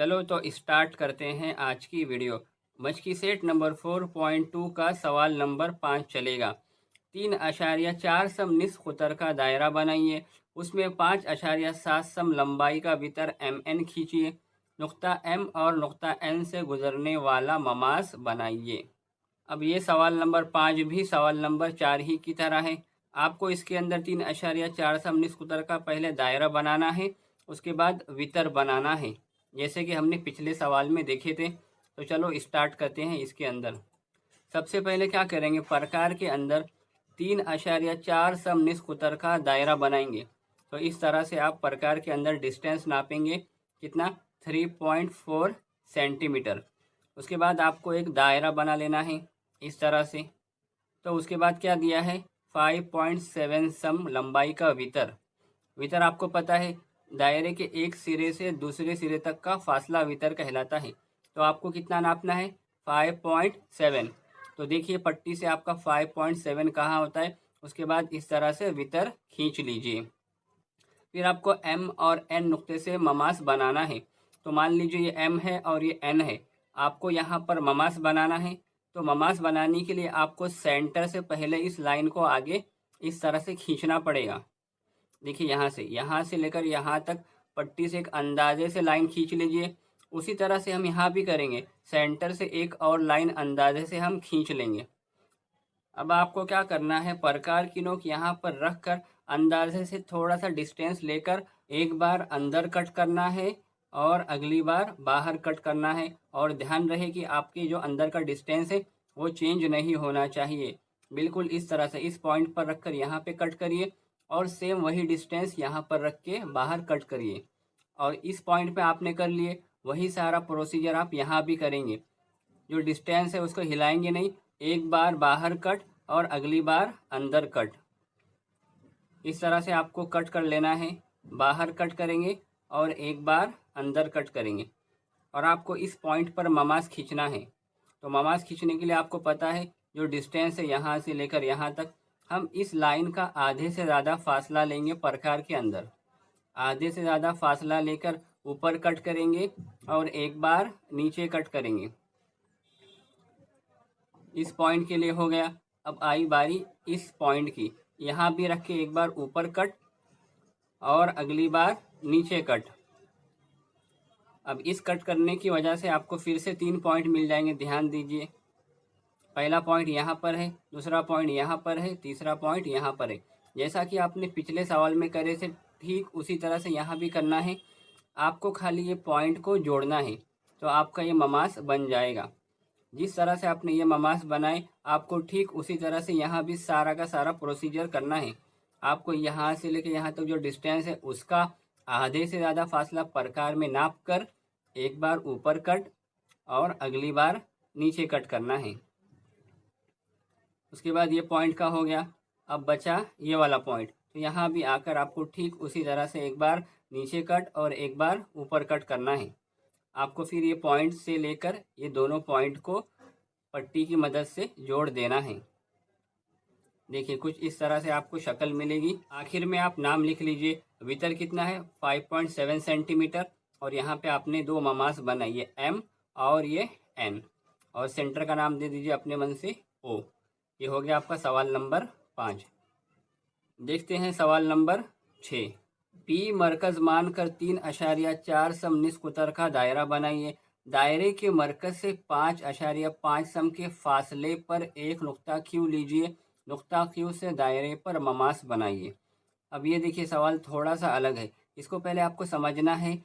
चलो तो स्टार्ट करते हैं आज की वीडियो। बच की सेट नंबर 4.2 का सवाल नंबर 5 चलेगा। 3.4 सम निस्फ कुतर का दायरा बनाइए। उसमें 5.7 सम लंबाई का वितर MN खींचिए। नुक्ता M और नुक्ता N से गुजरने वाला ममास बनाइए। अब ये सवाल नंबर 5 भी सवाल नंबर 4 ही की तरह है। आपको इसके अंदर 3.4 सम निस्फ कुतर का पहले दायरा बनाना है, उसके बाद वितर बनाना है, जैसे कि हमने पिछले सवाल में देखे थे। तो चलो स्टार्ट करते हैं इसके अंदर। सबसे पहले क्या करेंगे, प्रकार के अंदर 3.4 सम निस्फ कुतर का दायरा बनाएंगे। तो इस तरह से आप प्रकार के अंदर डिस्टेंस नापेंगे, कितना 3.4 सेंटीमीटर। उसके बाद आपको एक दायरा बना लेना है इस तरह से। तो उसके बाद क्या दिया है, 5.7 सम लंबाई का वितर। वितर आपको पता है, दायरे के एक सिरे से दूसरे सिरे तक का फासला वितर कहलाता है। तो आपको कितना नापना है, 5.7। तो देखिए पट्टी से आपका 5.7 कहाँ होता है। उसके बाद इस तरह से वितर खींच लीजिए। फिर आपको M और N नुक्ते से ममास बनाना है। तो मान लीजिए ये M है और ये N है, आपको यहाँ पर ममास बनाना है। तो ममास बनाने के लिए आपको सेंटर से पहले इस लाइन को आगे इस तरह से खींचना पड़ेगा। देखिए यहाँ से लेकर यहाँ तक पट्टी से एक अंदाजे से लाइन खींच लीजिए। उसी तरह से हम यहाँ भी करेंगे, सेंटर से एक और लाइन अंदाजे से हम खींच लेंगे। अब आपको क्या करना है, प्रकार की नोक यहाँ पर रख कर अंदाजे से थोड़ा सा डिस्टेंस लेकर एक बार अंदर कट करना है और अगली बार बाहर कट करना है। और ध्यान रहे कि आपकी जो अंदर का डिस्टेंस है वो चेंज नहीं होना चाहिए। बिल्कुल इस तरह से इस पॉइंट पर रखकर यहाँ पे कट करिए और सेम वही डिस्टेंस यहाँ पर रख के बाहर कट करिए। और इस पॉइंट पे आपने कर लिए, वही सारा प्रोसीजर आप यहाँ भी करेंगे। जो डिस्टेंस है उसको हिलाएंगे नहीं, एक बार बाहर कट और अगली बार अंदर कट। इस तरह से आपको कट कर लेना है। बाहर कट करेंगे और एक बार अंदर कट करेंगे। और आपको इस पॉइंट पर ममास खींचना है। तो ममास खींचने के लिए आपको पता है, जो डिस्टेंस है यहाँ से लेकर यहाँ तक, हम इस लाइन का आधे से ज़्यादा फासला लेंगे। प्रकार के अंदर आधे से ज़्यादा फासला लेकर ऊपर कट करेंगे और एक बार नीचे कट करेंगे। इस पॉइंट के लिए हो गया। अब आई बारी इस पॉइंट की, यहाँ भी रख के एक बार ऊपर कट और अगली बार नीचे कट। अब इस कट करने की वजह से आपको फिर से 3 पॉइंट मिल जाएंगे। ध्यान दीजिए, पहला पॉइंट यहाँ पर है, दूसरा पॉइंट यहाँ पर है, तीसरा पॉइंट यहाँ पर है। जैसा कि आपने पिछले सवाल में करे थे, ठीक उसी तरह से यहाँ भी करना है। आपको खाली ये पॉइंट को जोड़ना है, तो आपका ये ममास बन जाएगा। जिस तरह से आपने ये ममास बनाए, आपको ठीक उसी तरह से यहाँ भी सारा का सारा प्रोसीजर करना है। आपको यहाँ से लेकर यहाँ तक जो डिस्टेंस है उसका आधे से ज़्यादा फासला प्रकार में नाप कर एक बार ऊपर कट और अगली बार नीचे कट करना है। उसके बाद ये पॉइंट का हो गया। अब बचा ये वाला पॉइंट, तो यहाँ भी आकर आपको ठीक उसी तरह से एक बार नीचे कट और एक बार ऊपर कट करना है। आपको फिर ये पॉइंट से लेकर ये दोनों पॉइंट को पट्टी की मदद से जोड़ देना है। देखिए कुछ इस तरह से आपको शक्ल मिलेगी। आखिर में आप नाम लिख लीजिए। वितर कितना है, 5.7 सेंटीमीटर। और यहाँ पे आपने दो ममास बनाई है, M और ये N। और सेंटर का नाम दे दीजिए अपने मन से O। ये हो गया आपका सवाल नंबर 5। देखते हैं सवाल नंबर 6। P मरकज मानकर 3.4 सम निस्फ कुतर का दायरा बनाइए। दायरे के मरकज से 5.5 सम के फासले पर एक नुक्ता Q लीजिए। नुक्ता Q से दायरे पर ममास बनाइए। अब ये देखिए सवाल थोड़ा सा अलग है, इसको पहले आपको समझना है।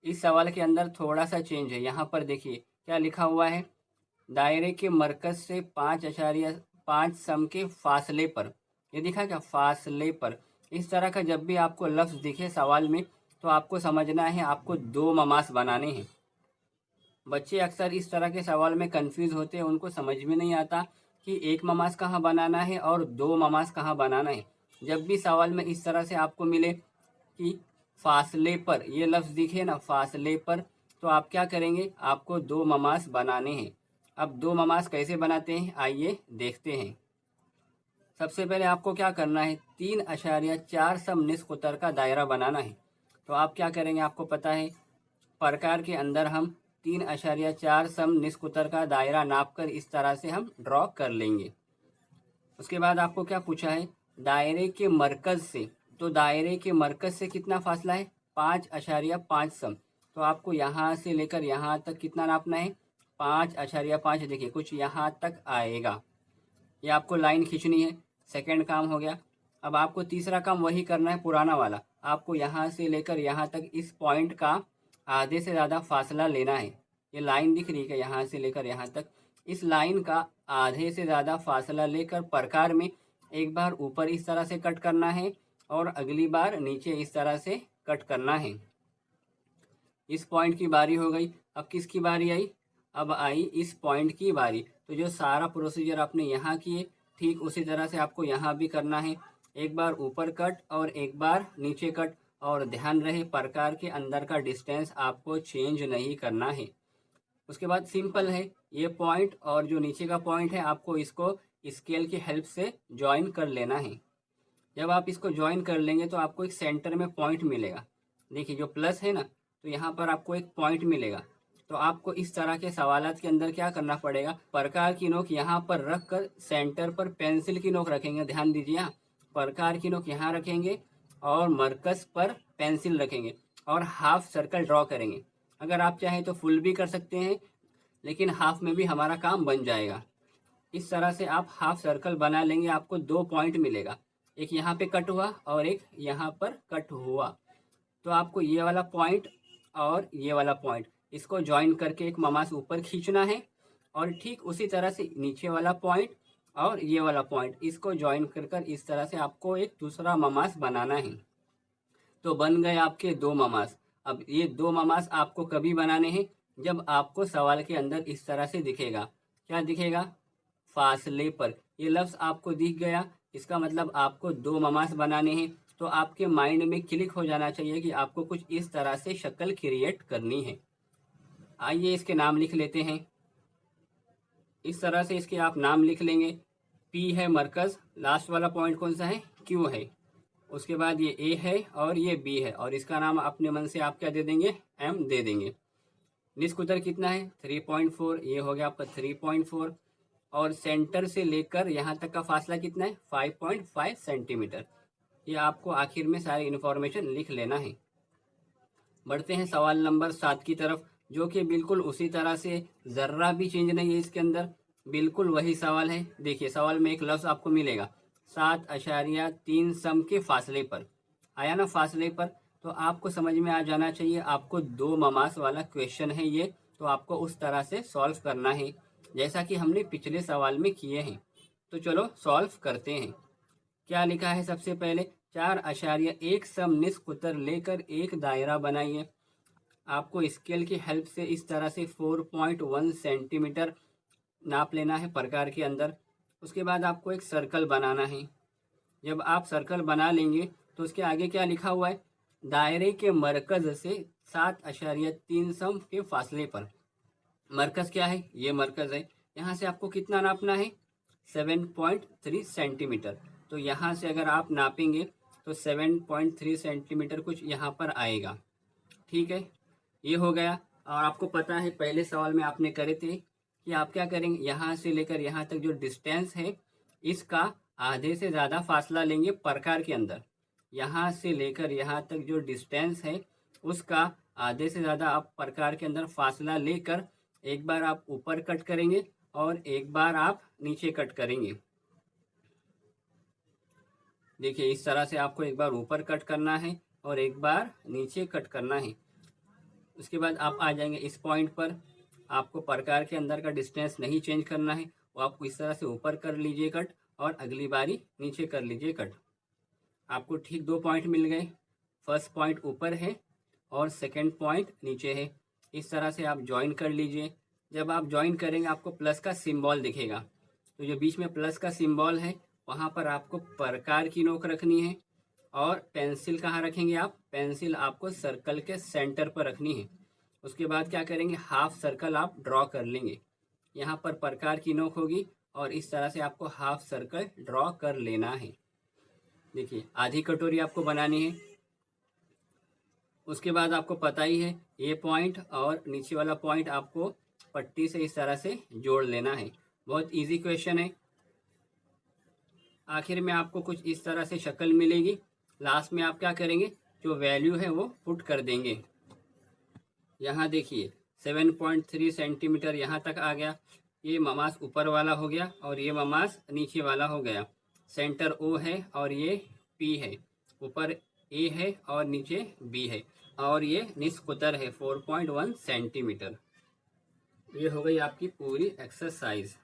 इस सवाल के अंदर थोड़ा सा चेंज है। यहाँ पर देखिए क्या लिखा हुआ है, दायरे के मरकज से 5.5 सम के फासले पर। ये दिखा क्या, फासले पर। इस तरह का जब भी आपको लफ्ज़ दिखे सवाल में, तो आपको समझना है आपको दो ममास बनाने हैं। बच्चे अक्सर इस तरह के सवाल में कंफ्यूज होते हैं, उनको समझ में नहीं आता कि एक ममास कहाँ बनाना है और दो ममास कहाँ बनाना है। जब भी सवाल में इस तरह से आपको मिले कि फासले पर ये लफ्ज़ दिखे ना, फासले पर, तो आप क्या करेंगे, आपको दो ममास बनाने हैं। अब दो ममास कैसे बनाते हैं, आइए देखते हैं। सबसे पहले आपको क्या करना है, 3.4 सम निस्फ कुतर का दायरा बनाना है। तो आप क्या करेंगे, आपको पता है प्रकार के अंदर हम 3.4 सम निष्कुतर का दायरा नापकर इस तरह से हम ड्रॉ कर लेंगे। उसके बाद आपको क्या पूछा है, दायरे के मरकज से, तो दायरे के मरकज से कितना फासला है, 5.5 सम। तो आपको यहाँ से लेकर यहाँ तक कितना नापना है, 5.5। देखिए कुछ यहाँ तक आएगा, ये आपको लाइन खींचनी है। सेकंड काम हो गया। अब आपको तीसरा काम वही करना है पुराना वाला, आपको यहाँ से लेकर यहाँ तक इस पॉइंट का आधे से ज़्यादा फासला लेना है। ये लाइन दिख रही है, यहाँ से लेकर यहाँ तक इस लाइन का आधे से ज़्यादा फासला लेकर प्रकार में एक बार ऊपर इस तरह से कट करना है और अगली बार नीचे इस तरह से कट करना है। इस पॉइंट की बारी हो गई। अब किसकी बारी आई, अब आई इस पॉइंट की बारी। तो जो सारा प्रोसीजर आपने यहाँ किए, ठीक उसी तरह से आपको यहाँ भी करना है। एक बार ऊपर कट और एक बार नीचे कट, और ध्यान रहे प्रकार के अंदर का डिस्टेंस आपको चेंज नहीं करना है। उसके बाद सिंपल है, ये पॉइंट और जो नीचे का पॉइंट है आपको इसको स्केल की हेल्प से ज्वाइन कर लेना है। जब आप इसको ज्वाइन कर लेंगे तो आपको एक सेंटर में पॉइंट मिलेगा। देखिए जो प्लस है ना, तो यहाँ पर आपको एक पॉइंट मिलेगा। तो आपको इस तरह के सवालात के अंदर क्या करना पड़ेगा, प्रकार की नोक यहाँ पर रख कर सेंटर पर पेंसिल की नोक रखेंगे। ध्यान दीजिए, यहाँ प्रकार की नोक यहाँ रखेंगे और मरकज पर पेंसिल रखेंगे और हाफ सर्कल ड्रॉ करेंगे। अगर आप चाहें तो फुल भी कर सकते हैं, लेकिन हाफ में भी हमारा काम बन जाएगा। इस तरह से आप हाफ सर्कल बना लेंगे, आपको 2 पॉइंट मिलेगा, एक यहाँ पे कट हुआ और एक यहाँ पर कट हुआ। तो आपको ये वाला पॉइंट और ये वाला पॉइंट इसको ज्वाइन करके एक ममास ऊपर खींचना है, और ठीक उसी तरह से नीचे वाला पॉइंट और ये वाला पॉइंट इसको ज्वाइन कर इस तरह से आपको एक दूसरा ममास बनाना है। तो बन गए आपके 2 ममास। अब ये 2 ममास आपको कभी बनाने हैं, जब आपको सवाल के अंदर इस तरह से दिखेगा। क्या दिखेगा, फासले पर। ये लफ्ज़ आपको दिख गया, इसका मतलब आपको 2 ममास बनाने हैं। तो आपके माइंड में क्लिक हो जाना चाहिए कि आपको कुछ इस तरह से शक्ल क्रिएट करनी है। आइए इसके नाम लिख लेते हैं। इस तरह से इसके आप नाम लिख लेंगे। P है मरकज़, लास्ट वाला पॉइंट कौन सा है, Q है। उसके बाद ये A है और ये B है, और इसका नाम अपने मन से आप क्या दे देंगे, M दे देंगे। निष्कुतर कितना है, 3.4, ये हो गया आपका 3.4। और सेंटर से लेकर यहाँ तक का फासला कितना है, 5.5 सेंटीमीटर। ये आपको आखिर में सारी इन्फॉर्मेशन लिख लेना है। बढ़ते हैं सवाल नंबर 7 की तरफ, जो कि बिल्कुल उसी तरह से, ज़र्रा भी चेंज नहीं है इसके अंदर, बिल्कुल वही सवाल है। देखिए सवाल में एक लफ्ज़ आपको मिलेगा, 7.3 सम के फासले पर। आया ना फासले पर, तो आपको समझ में आ जाना चाहिए आपको 2 ममास वाला क्वेश्चन है ये, तो आपको उस तरह से सॉल्व करना है जैसा कि हमने पिछले सवाल में किए हैं। तो चलो सॉल्व करते हैं। क्या लिखा है, सबसे पहले 4.1 सम निष्कुतर लेकर एक दायरा बनाइए। आपको स्केल की हेल्प से इस तरह से 4.1 सेंटीमीटर नाप लेना है प्रकार के अंदर। उसके बाद आपको एक सर्कल बनाना है। जब आप सर्कल बना लेंगे तो उसके आगे क्या लिखा हुआ है, दायरे के मरकज से 7.3 सम के फासले पर। मरकज क्या है, ये मरकज है। यहाँ से आपको कितना नापना है, 7.3 सेंटीमीटर। तो यहाँ से अगर आप नापेंगे तो 7.3 सेंटीमीटर कुछ यहाँ पर आएगा। ठीक है, ये हो गया। और आपको पता है पहले सवाल में आपने करे थे कि आप क्या करेंगे, यहाँ से लेकर यहाँ तक जो डिस्टेंस है इसका आधे से ज़्यादा फासला लेंगे प्रकार के अंदर। यहाँ से लेकर यहाँ तक जो डिस्टेंस है उसका आधे से ज़्यादा आप प्रकार के अंदर फासला लेकर एक बार आप ऊपर कट करेंगे और एक बार आप नीचे कट करेंगे। देखिए इस तरह से आपको एक बार ऊपर कट करना है और एक बार नीचे कट करना है। उसके बाद आप आ जाएंगे इस पॉइंट पर। आपको प्रकार के अंदर का डिस्टेंस नहीं चेंज करना है, वो आपको इस तरह से ऊपर कर लीजिए कट और अगली बारी नीचे कर लीजिए कट। आपको ठीक 2 पॉइंट मिल गए, फर्स्ट पॉइंट ऊपर है और सेकंड पॉइंट नीचे है। इस तरह से आप ज्वाइन कर लीजिए। जब आप ज्वाइन करेंगे आपको प्लस का सिंबल दिखेगा, तो जो बीच में प्लस का सिंबल है वहाँ पर आपको प्रकार की नोक रखनी है। और पेंसिल कहाँ रखेंगे आप, पेंसिल आपको सर्कल के सेंटर पर रखनी है। उसके बाद क्या करेंगे, हाफ सर्कल आप ड्रॉ कर लेंगे। यहाँ पर प्रकार की नोक होगी और इस तरह से आपको हाफ सर्कल ड्रॉ कर लेना है। देखिए आधी कटोरी आपको बनानी है। उसके बाद आपको पता ही है ये पॉइंट और नीचे वाला पॉइंट आपको पट्टी से इस तरह से जोड़ लेना है। बहुत इजी क्वेश्चन है। आखिर में आपको कुछ इस तरह से शक्ल मिलेगी। लास्ट में आप क्या करेंगे, जो वैल्यू है वो पुट कर देंगे। यहाँ देखिए 7.3 सेंटीमीटर यहाँ तक आ गया। ये ममास ऊपर वाला हो गया और ये ममास नीचे वाला हो गया। सेंटर ओ है और ये पी है। ऊपर ए है और नीचे बी है और ये निस्कुतर है 4.1 सेंटीमीटर। ये हो गई आपकी पूरी एक्सरसाइज।